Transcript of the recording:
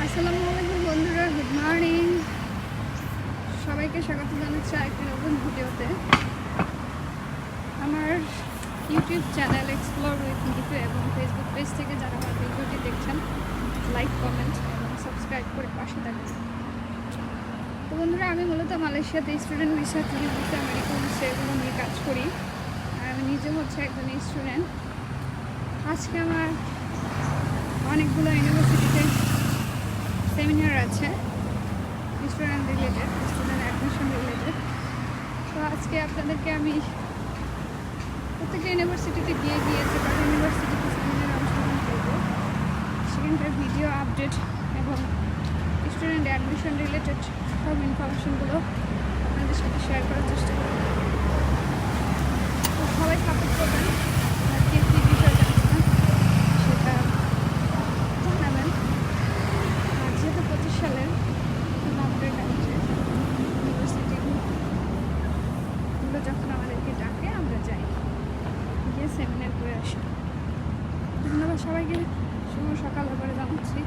আসসালামু আলাইকুম বন্ধুরা, গুড মর্নিং। সবাইকে স্বাগত জানাচ্ছি আরেকটি নতুন ভিডিওতে। আমার YouTube channel explore with Nitu এবং ফেসবুক পেজ থেকে যারা আমার ভিডিওটি দেখছেন, লাইক, কমেন্ট এবং সাবস্ক্রাইব করে পাশে থাকবেন। তো বন্ধুরা, আমি মূলত মালয়েশিয়াতে student visa, tourist visa, medical visa এগুলো নিয়ে কাজ করি। আর আমি নিজে হচ্ছে একজন স্টুডেন্ট। আজকে আমার অনেকগুলো ইউনিভার্সিটিতে সেমিনার আছে student related, student admission related. তো আজকে আপনাদেরকে আমি প্রত্যেকটা ইউনিভার্সিটিতে গিয়ে যে কটা ইউনিভার্সিটিতে সেমিনারে অংশগ্রহণ করবো সেখানকার ভিডিও আপডেট এবং স্টুডেন্ট অ্যাডমিশন রিলেটেড সব ইনফরমেশনগুলো আপনাদের সাথে শেয়ার করার চেষ্টা করব। তো সবাই সাপোর্ট করবেন, আর কে কী বিষয় জানছেন সেটা জানাবেন। আর যেহেতু 25 সালের আপডেট আছে, ইউনিভার্সিটিগুলো যখন আমাদেরকে ডাকে আমরা যাই, গিয়ে সেমিনার করে আসি। ধন্যবাদ সবাইকে, শুভ সকাল করে জানাচ্ছি।